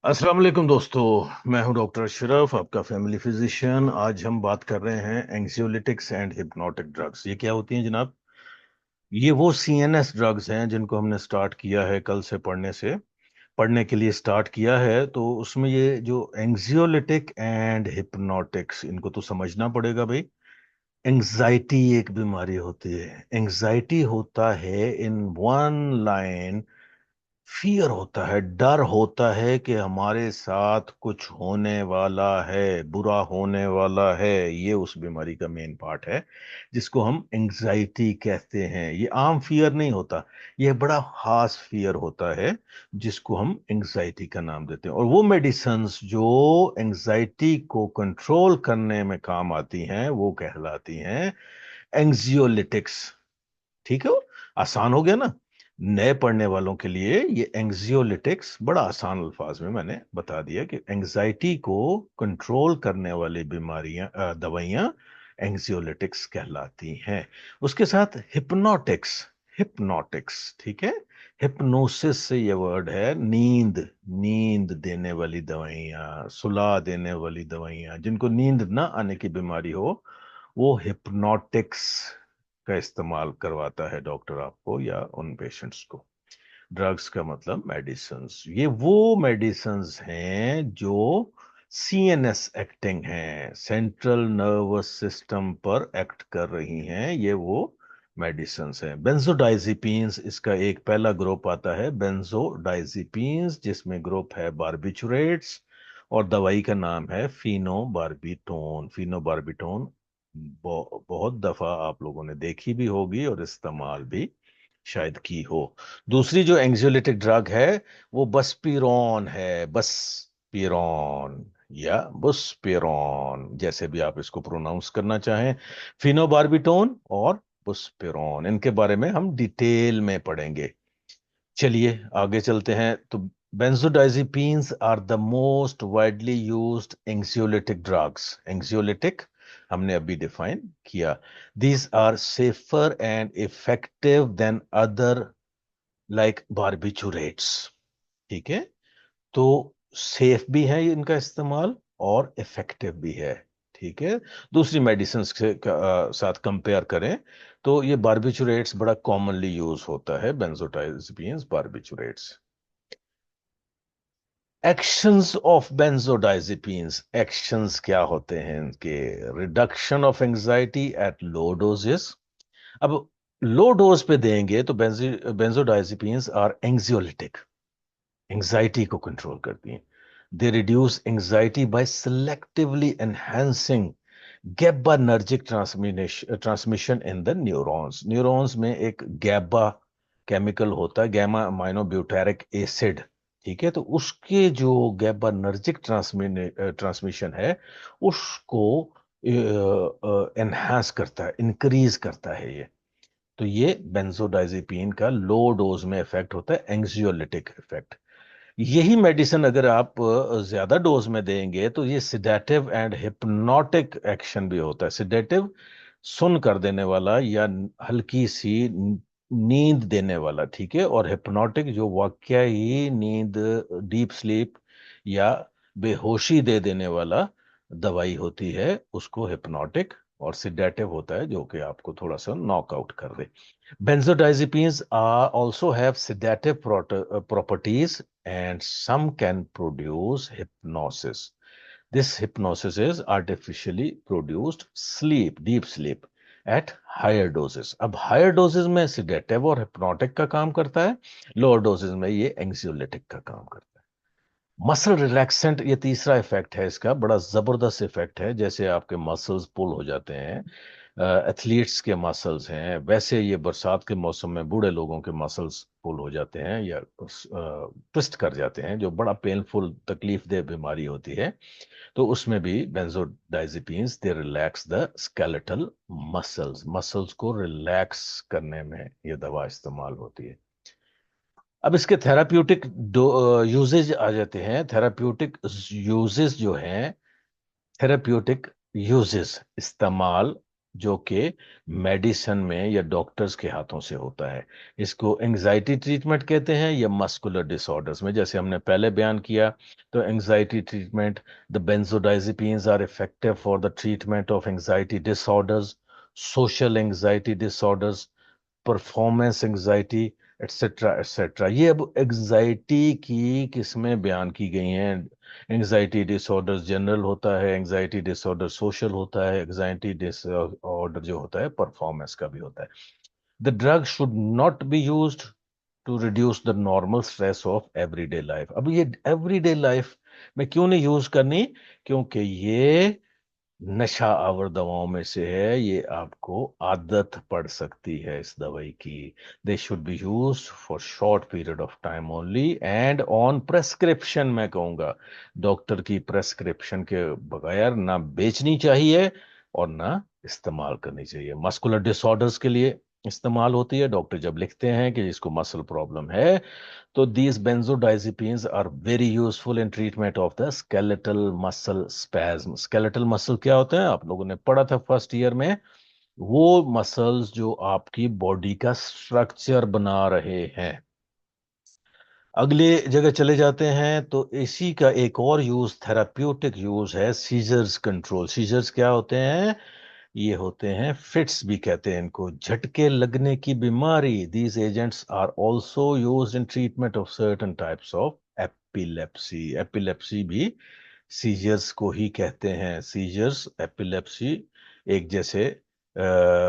अस्सलाम वालेकुम दोस्तों। मैं हूं डॉक्टर अशरफ, आपका फैमिली फिजिशियन। आज हम बात कर रहे हैं एंग्जियोलिटिक्स एंड हिप्नोटिक ड्रग्स। ये क्या होती हैं जनाब? ये वो सीएनएस ड्रग्स हैं जिनको हमने स्टार्ट किया है कल से पढ़ने के लिए स्टार्ट किया है। तो उसमें ये जो एंग्जियोलिटिक एंड हिप्नोटिक्स, इनको तो समझना पड़ेगा भाई। एंग्जाइटी एक बीमारी होती है। एंग्जाइटी होता है इन वन लाइन, फियर होता है, डर होता है कि हमारे साथ कुछ होने वाला है, बुरा होने वाला है। ये उस बीमारी का मेन पार्ट है जिसको हम एंग्जाइटी कहते हैं। ये आम फियर नहीं होता, ये बड़ा खास फियर होता है जिसको हम एंग्जाइटी का नाम देते हैं। और वो मेडिसिन्स जो एंग्जाइटी को कंट्रोल करने में काम आती हैं वो कहलाती हैं एंग्जियोलिटिक्स। ठीक है, आसान हो गया ना? नए पढ़ने वालों के लिए ये एंग्जियोलिटिक्स बड़ा आसान अल्फाज में मैंने बता दिया कि एंग्जाइटी को कंट्रोल करने वाली बीमारियां, दवाइयां एंग्जियोलिटिक्स कहलाती हैं। उसके साथ हिप्नोटिक्स। हिप्नोटिक्स, ठीक है। हिप्नोसिस से ये वर्ड है, नींद, नींद देने वाली दवाइयां, सुला देने वाली दवाइयां। जिनको नींद ना आने की बीमारी हो वो हिप्नोटिक्स का इस्तेमाल करवाता है डॉक्टर आपको या उन पेशेंट्स को। ड्रग्स का मतलब मेडिसिन्स। ये वो मेडिसिन्स हैं जो सीएनएस एक्टिंग हैं, सेंट्रल नर्वस सिस्टम पर एक्ट कर रही हैं। ये वो मेडिसिन्स हैं। बेंजोडाइजिपीन्स इसका एक पहला ग्रुप आता है, बेंजोडाइजिपीन्स, जिसमें ग्रुप है बारबिचुरेट्स, और दवाई का नाम है फिनोबार्बिटोन। फिनोबार्बिटोन बहुत दफा आप लोगों ने देखी भी होगी और इस्तेमाल भी शायद की हो। दूसरी जो एंग्जियोलिटिक ड्रग है वो बसपीरॉन है। बसपीरॉन या बुस्पेरॉन, जैसे भी आप इसको प्रोनाउंस करना चाहें। फिनोबार्बिटोन और बुस्पेरॉन, इनके बारे में हम डिटेल में पढ़ेंगे। चलिए आगे चलते हैं। तो benzodiazepines are the most widely used anxiolytic drugs. Anxiolytic हमने अभी डिफाइन किया। These are safer and effective than other like barbiturates. ठीक है, तो सेफ भी है इनका इस्तेमाल और इफेक्टिव भी है। ठीक है, दूसरी मेडिसिन के साथ कंपेयर करें तो ये बारबिचुरेट्स बड़ा कॉमनली यूज होता है, benzodiazepines, barbiturates. Actions of benzodiazepines, actions क्या होते हैं इनके? Reduction of anxiety at low doses. अब लो डोज पे देंगे तो बेंजोडाइजिपीन्स आर एंग्जियोलिटिक, एंजाइटी को कंट्रोल करती हैं। They reduce anxiety by selectively enhancing GABAergic transmission in the neurons. Neurons में एक गैबा केमिकल होता है, गैमा अमाइनो एसिड। ठीक है, तो उसके जो गैबानर्जिक ट्रांसमिशन है उसको एनहांस करता है, इंक्रीज करता है ये। तो ये बेंजोडाइजिपीन का लो डोज में इफेक्ट होता है, एंग्जियोलिटिक इफेक्ट। यही मेडिसिन अगर आप ज्यादा डोज में देंगे तो ये सिडेटिव एंड हिप्नोटिक एक्शन भी होता है। सिडेटिव सुन कर देने वाला या हल्की सी नींद देने वाला, ठीक है। और हिप्नोटिक जो वाकया ही नींद, डीप स्लीप या बेहोशी दे देने वाला दवाई होती है, उसको हिप्नोटिक। और सिडेटिव होता है जो कि आपको थोड़ा सा नॉकआउट कर दे। Benzodiazepines also have sedative properties and some can produce hypnosis. This hypnosis is artificially produced sleep, deep sleep at higher doses. अब higher doses में sedative और hypnotic का काम करता है, lower doses में ये anxiolytic का काम करता है। मसल रिलैक्सेंट, ये तीसरा इफेक्ट है इसका, बड़ा जबरदस्त इफेक्ट है। जैसे आपके मसल्स पुल हो जाते हैं, एथलीट्स के मसल्स हैं, वैसे ये बरसात के मौसम में बूढ़े लोगों के मसल्स पुल हो जाते हैं या ट्विस्ट कर जाते हैं, जो बड़ा पेनफुल, तकलीफ दे बीमारी होती है। तो उसमें भी benzodiazepines they relax the skeletal muscles. Muscles को रिलैक्स करने में ये दवा इस्तेमाल होती है। अब इसके थेराप्यूटिक यूजेज आ जाते हैं। थेराप्यूटिक यूजेस जो हैं, थेराप्यूटिक यूजेस, इस्तेमाल जो कि मेडिसिन में या डॉक्टर्स के हाथों से होता है। इसको एंजाइटी ट्रीटमेंट कहते हैं या मस्कुलर डिसऑर्डर्स में, जैसे हमने पहले बयान किया। तो anxiety treatment, the benzodiazepines are effective for the treatment of anxiety disorders, social anxiety disorders, performance anxiety, etcetera etcetera. ये अब एंजाइटी की किस्में बयान की गई हैं। एंजाइटी डिसऑर्डर जनरल होता है, एंजाइटी डिसऑर्डर सोशल होता है, एंजाइटी डिसऑर्डर जो होता है परफॉर्मेंस का भी होता है। The drug should not be used to reduce the normal stress of everyday life. अब ये एवरीडे लाइफ में क्यों नहीं यूज करनी? क्योंकि ये नशा आवर दवाओं में से है, ये आपको आदत पड़ सकती है इस दवाई की। They should be use for short period of time only and on prescription. मैं कहूंगा डॉक्टर की प्रेस्क्रिप्शन के बगैर ना बेचनी चाहिए और ना इस्तेमाल करनी चाहिए। मस्कुलर डिसऑर्डर्स के लिए इस्तेमाल होती है। डॉक्टर जब लिखते हैं कि इसको मसल प्रॉब्लम है, तो these benzodiazepines are very useful in treatment of the skeletal muscle spasm। skeletal muscle क्या होते हैं? आप लोगों ने पढ़ा था फर्स्ट ईयर में। वो मसल्स जो आपकी बॉडी का स्ट्रक्चर बना रहे हैं। अगले जगह चले जाते हैं तो इसी का एक और यूज, थेराप्यूटिक यूज है, सीजर्स कंट्रोल। सीजर्स क्या होते हैं? ये होते हैं फिट्स भी कहते हैं इनको, झटके लगने की बीमारी। These agents are also used in treatment of certain types of epilepsy. Epilepsy भी सीजर्स को ही कहते हैं। सीजर्स एपिलेप्सी एक जैसे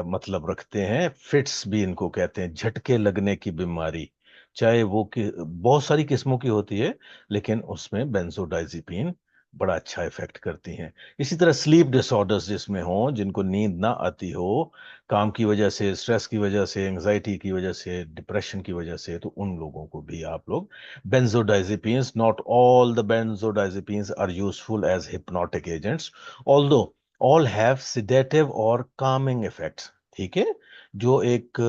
मतलब रखते हैं। फिट्स भी इनको कहते हैं, झटके लगने की बीमारी। चाहे वो बहुत सारी किस्मों की होती है, लेकिन उसमें बेंजोडाइजिपीन बड़ा अच्छा इफेक्ट करती हैं। इसी तरह स्लीप डिसऑर्डर्स जिसमें हो, जिनको नींद ना आती हो काम की वजह से, स्ट्रेस की वजह से, एंजाइटी की वजह से, डिप्रेशन की वजह से, तो उन लोगों को भी आप लोग benzodiazepines, not all the benzodiazepines are useful as hypnotic agents, although all have sedative और कामिंग इफेक्ट्स। ठीक है? जो एक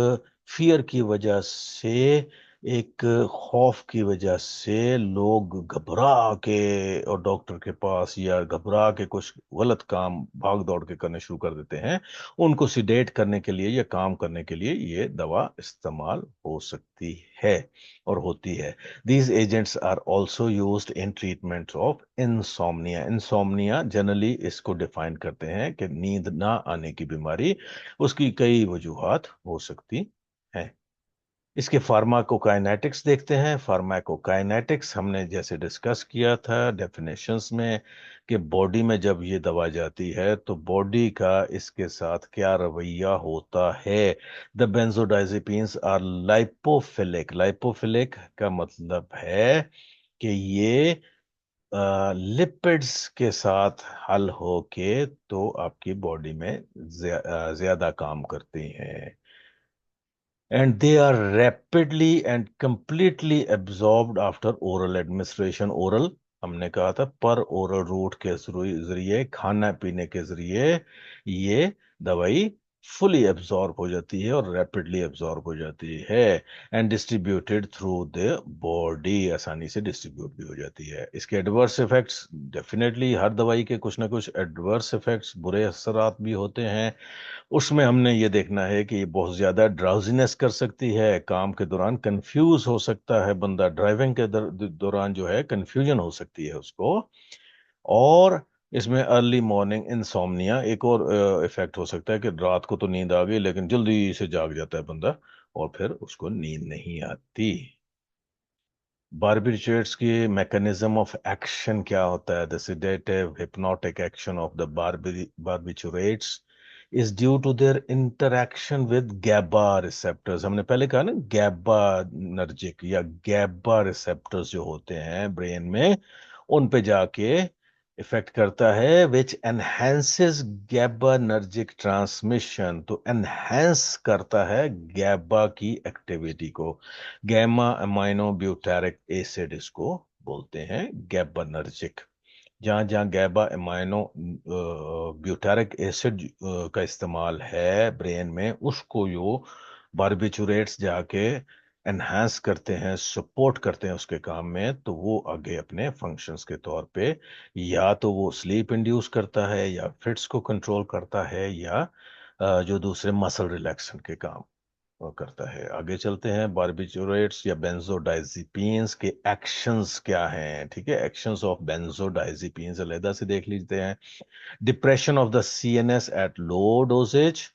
फियर की वजह से, एक खौफ की वजह से लोग घबरा के और डॉक्टर के पास या घबरा के कुछ गलत काम भाग दौड़ के करने शुरू कर देते हैं, उनको सिडेट करने के लिए या काम करने के लिए ये दवा इस्तेमाल हो सकती है और होती है। These agents are also used in treatment of insomnia. Insomnia generally इसको डिफाइन करते हैं कि नींद ना आने की बीमारी। उसकी कई वजूहात हो सकती हैं। इसके फार्माकोकाइनेटिक्स देखते हैं। फार्माकोकाइनेटिक्स हमने जैसे डिस्कस किया था डेफिनेशंस में, कि बॉडी में जब ये दवा जाती है तो बॉडी का इसके साथ क्या रवैया होता है। The benzodiazepines are lipophilic. Lipophilic का मतलब है कि ये लिपिड्स के साथ हल होके तो आपकी बॉडी में ज्यादा काम करती हैं। And they are rapidly and completely absorbed after oral administration। oral हमने कहा था, पर ओरल रूट के जरिए, खाना पीने के जरिए ये दवाई फुली एब्जॉर्ब हो जाती है और रैपिडली एब्जॉर्ब हो जाती है। And distributed through the body, आसानी से डिस्ट्रीब्यूट भी हो जाती है। इसके एडवर्स इफेक्ट्स, डेफिनेटली हर दवाई के कुछ ना कुछ एडवर्स इफेक्ट्स, बुरे असरात भी होते हैं। उसमें हमने ये देखना है कि ये बहुत ज्यादा ड्राउजीनेस कर सकती है, काम के दौरान कंफ्यूज हो सकता है बंदा, ड्राइविंग के दौरान जो है कंफ्यूजन हो सकती है उसको। और इसमें अर्ली मॉर्निंग इंसोम्निया एक और इफेक्ट हो सकता है कि रात को तो नींद आ गई लेकिन जल्दी से जाग जाता है बंदा और फिर उसको नींद नहीं आती। बार्बिट्रेट्स की मैकेनिज्म ऑफ एक्शन क्या होता है? The sedative hypnotic action of the barbiturates is due to their interaction with GABA receptors. हमने पहले कहा ना, गैबानर्जिक या गैबा रिसेप्टर्स जो होते हैं ब्रेन में, उन पे जाके इफेक्ट करता है, विच एनहेंसेस गैबानर्जिक ट्रांसमिशन। तो एनहेंस करता है गैबा की एक्टिविटी को। गैमा अमाइनो ब्यूटारिक एसिड इसको बोलते हैं, गैबानर्जिक। जहां जहां गैबा अमाइनो ब्यूटारिक एसिड का इस्तेमाल है ब्रेन में, उसको यो बारबिचुरेट्स जाके एनहांस करते हैं, सपोर्ट करते हैं उसके काम में। तो वो आगे अपने फंक्शंस के तौर पे या तो वो स्लीप इंड्यूस करता है या फिट्स को कंट्रोल करता है या जो दूसरे मसल रिलैक्सेशन के काम वो करता है। आगे चलते हैं, बारबिचुरेट्स या बेंजोडाइजिपीन्स के एक्शंस क्या हैं। ठीक है, एक्शंस ऑफ बेंजोडाइजिपीन्स अलहदा से देख लीजिए हैं। Depression of the CNS at low doses.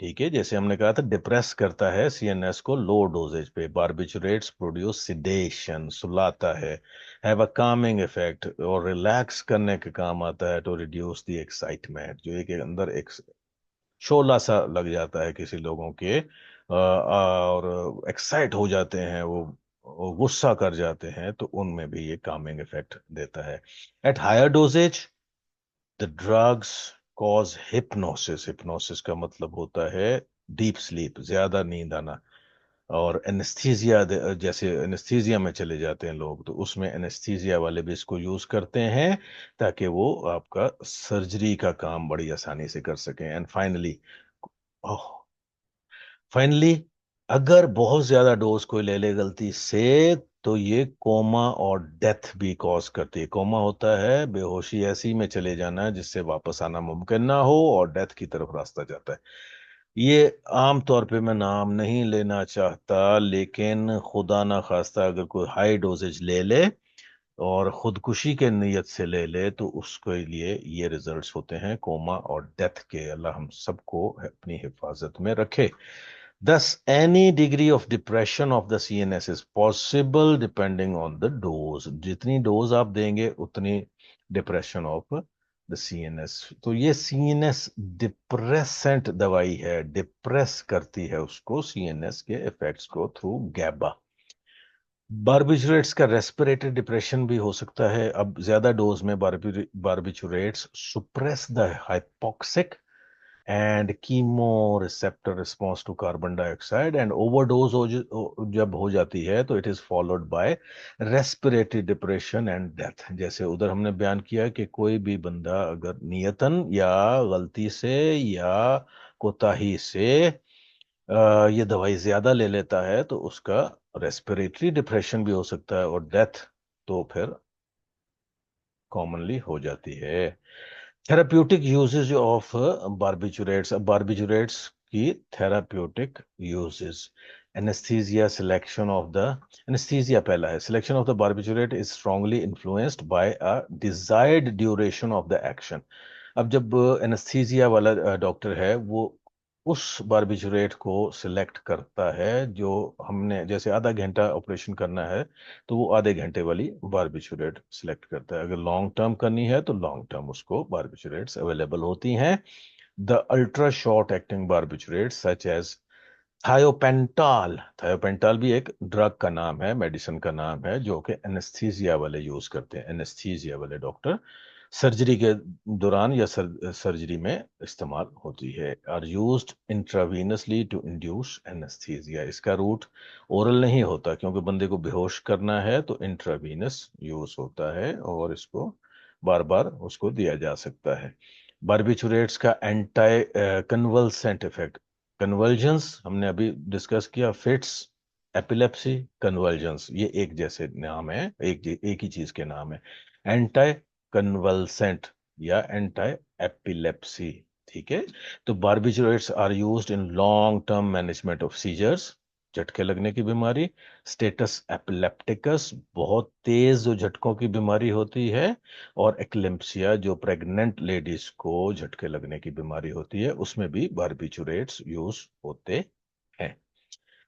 ठीक है, जैसे हमने कहा था डिप्रेस करता है सीएनएस को लो डोजेज पे। बारबिचुरेट्स प्रोड्यूस सिडेशन, सुलाता है। हैव अ कामिंग इफेक्ट, और रिलैक्स करने के काम आता है। टू रिड्यूस द एक्साइटमेंट, जो एक अंदर एक शोला सा लग जाता है किसी लोगों के, और एक्साइट हो जाते हैं वो गुस्सा कर जाते हैं, तो उनमें भी ये कामिंग इफेक्ट देता है। At higher doses the drugs cause hypnosis. Hypnosis का मतलब होता है डीप स्लीप, ज्यादा नींद आना। और एनेस्थीजिया, जैसे एनेस्थीजिया में चले जाते हैं लोग, तो उसमें एनेस्थीजिया वाले भी इसको यूज करते हैं ताकि वो आपका सर्जरी का काम बड़ी आसानी से कर सकें। एंड फाइनली, फाइनली अगर बहुत ज्यादा डोज कोई ले ले गलती से, तो ये कोमा और डेथ भी कॉज करती है। कोमा होता है बेहोशी ऐसी में चले जाना जिससे वापस आना मुमकिन ना हो, और डेथ की तरफ रास्ता जाता है। ये आम तौर पे मैं नाम नहीं लेना चाहता, लेकिन खुदा ना खास्ता अगर कोई हाई डोजेज ले ले और खुदकुशी के नियत से ले ले, तो उसके लिए ये रिजल्ट्स होते हैं कोमा और डेथ के। अल्लाह हम सबको अपनी हिफाजत में रखे। Thus, any degree of depression of the CNS is possible depending on the dose. जितनी डोज आप देंगे उतनी डिप्रेशन ऑफ द सीएनएस। तो ये सीएनएस डिप्रेसेंट दवाई है, डिप्रेस करती है उसको, सीएनएस के इफेक्ट्स को, थ्रू गैबा। बारबिचुरेट्स का रेस्पिरेटरी डिप्रेशन भी हो सकता है। अब ज्यादा डोज में barbiturates suppress the hypoxic and chemo receptor response to carbon dioxide, and overdose जब हो जाती है तो it is followed by respiratory depression and death. जैसे उधर हमने बयान किया कि कोई भी बंदा अगर नियतन या गलती से या कोताही से ये दवाई ज्यादा ले लेता है, तो उसका रेस्पिरेटरी डिप्रेशन भी हो सकता है, और डेथ तो फिर कॉमनली हो जाती है। Therapeutic uses of barbiturates. अब बारबिचुरेट्स की therapeutic uses. Anaesthesia, selection of the anaesthesia पहला है। Selection of the barbiturate is strongly influenced by a desired duration of the action. अब जब एनेस्थीसिया वाला डॉक्टर है, वो उस बारबिचुरेट को सिलेक्ट करता है जो हमने, जैसे आधा घंटा ऑपरेशन करना है, तो वो आधे घंटे वाली बारबिचुरेट सिलेक्ट करता है। अगर लॉन्ग टर्म करनी है तो लॉन्ग टर्म उसको बारबिचुरेट्स अवेलेबल होती हैं। The ultra short acting barbiturates such as thiopental. Thiopental भी एक ड्रग का नाम है, मेडिसिन का नाम है, जो कि एनेस्थीसिया वाले यूज करते हैं। एनेस्थीसिया वाले डॉक्टर सर्जरी के दौरान या सर्जरी में इस्तेमाल होती है। Are used intravenously to induce anaesthesia. इसका रूट ओरल नहीं होता, क्योंकि बंदे को बेहोश करना है तो इंट्रावीनस यूज होता है, और इसको बार बार उसको दिया जा सकता है। बारबिचुरेट्स का एंटाई कन्वल्सेंट इफेक्ट। कन्वर्जेंस हमने अभी डिस्कस किया, फिट्स, एपिलेप्सी, कन्वर्जेंस, ये एक जैसे नाम है, एक ही चीज के नाम है। एंटाई कन्वल्सेंट या एंटाई एपिलेप्सी। ठीक है, तो barbiturates are used in long term management of seizures, झटके लगने की बीमारी। स्टेटस एपिलेप्टिकस, बहुत तेज जो झटकों की बीमारी होती है। और एक्लेम्पसिया, जो प्रेग्नेंट लेडीज को झटके लगने की बीमारी होती है, उसमें भी बारबिचुरेट्स यूज होते हैं।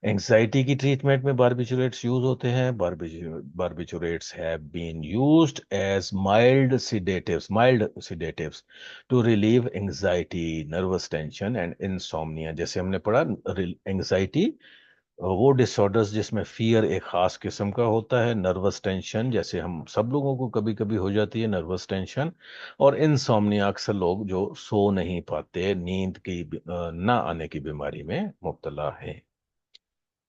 एंजाइटी की ट्रीटमेंट में बारबिचुरेट्स यूज होते हैं। Barbiturates have been used as mild sedatives to relieve anxiety, nervous tension and insomnia. जैसे हमने पढ़ा, एंजाइटी वो डिसऑर्डर्स जिसमें फियर एक खास किस्म का होता है, नर्वस टेंशन जैसे हम सब लोगों को कभी कभी हो जाती है नर्वस टेंशन, और इंसोम्निया अक्सर लोग जो सो नहीं पाते, नींद की ना आने की बीमारी में मुब्तला है।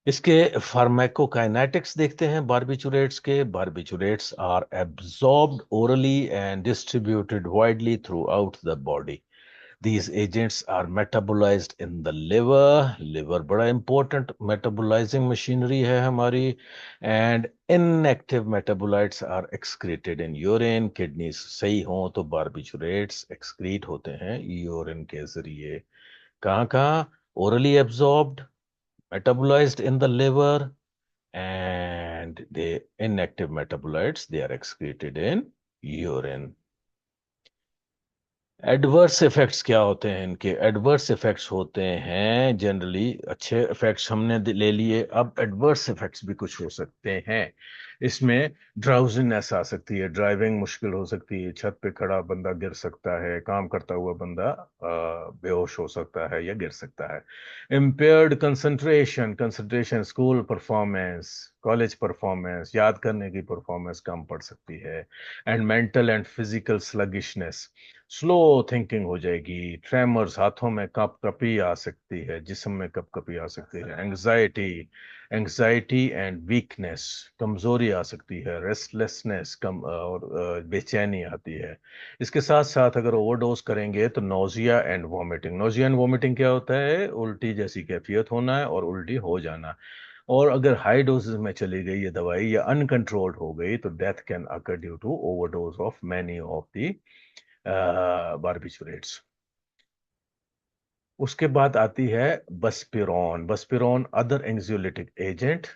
इसके फार्माकोकाइनेटिक्स देखते हैं बारबिचुरेट्स के। Barbiturates are absorbed orally and distributed widely throughout the body. These agents are metabolized in the liver. Liver बड़ा important metabolizing machinery है हमारी। And inactive metabolites are excreted in urine. Kidneys सही हों तो barbiturates excrete होते हैं urine के जरिए। कहाँ कहाँ? Orally absorbed, metabolised in the liver, and the inactive metabolites, they are excreted in urine. Adverse effects क्या होते हैं इनके? एडवर्स इफेक्ट्स होते हैं जनरली, अच्छे इफेक्ट्स हमने ले लिए, अब एडवर्स इफेक्ट्स भी कुछ हो सकते हैं। इसमें ड्राउजीनेस आ सकती है, ड्राइविंग मुश्किल हो सकती है, छत पे खड़ा बंदा गिर सकता है, काम करता हुआ बंदा बेहोश हो सकता है या गिर सकता है। Impaired concentration, concentration, school performance, college performance, याद करने की परफॉर्मेंस कम पड़ सकती है। And mental and physical sluggishness, slow thinking हो जाएगी, ट्रेमर्स, हाथों में कपकपी आ सकती है, जिस्म में कपकपी आ सकती है, एंग्जाइटी, एंग्जाइटी एंड वीकनेस, कमजोरी आ सकती है, रेस्टलेसनेस कम और बेचैनी आती है। इसके साथ साथ अगर ओवरडोज करेंगे तो nausea and vomiting, nausea and vomiting क्या होता है? उल्टी जैसी कैफियत होना है और उल्टी हो जाना। और अगर हाई डोजेस में चली गई ये दवाई या अनकंट्रोल्ड हो गई तो death can occur due to overdose of many of the barbiturates. उसके बाद आती है buspirone, buspirone other anxiolytic agent.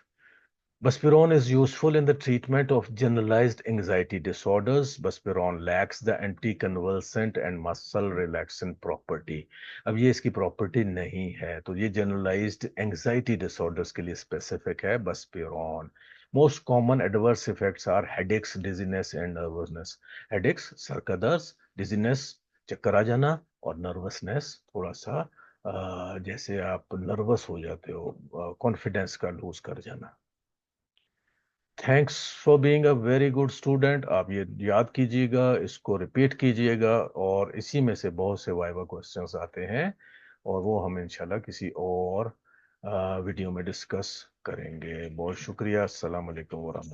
Buspirone is useful in the treatment of generalized anxiety disorders. Buspirone lacks the anticonvulsant and muscle relaxant property. अब ये इसकी property नहीं है, तो ये generalized anxiety disorders के लिए specific है Buspirone. Most common adverse effects are headaches, dizziness and nervousness. Headaches, sir का दर्द, dizziness, चक्कर आ जाना, और nervousness, थोड़ा सा जैसे आप नर्वस हो जाते हो, कॉन्फिडेंस का लूज कर जाना। Thanks for being a very good student. आप ये याद कीजिएगा, इसको रिपीट कीजिएगा, और इसी में से बहुत से वाइवा क्वेश्चंस आते हैं, और वो हम इंशाल्लाह किसी और वीडियो में डिस्कस करेंगे। बहुत शुक्रिया। अस्सलाम वालेकुम वरहमतुल्लाह।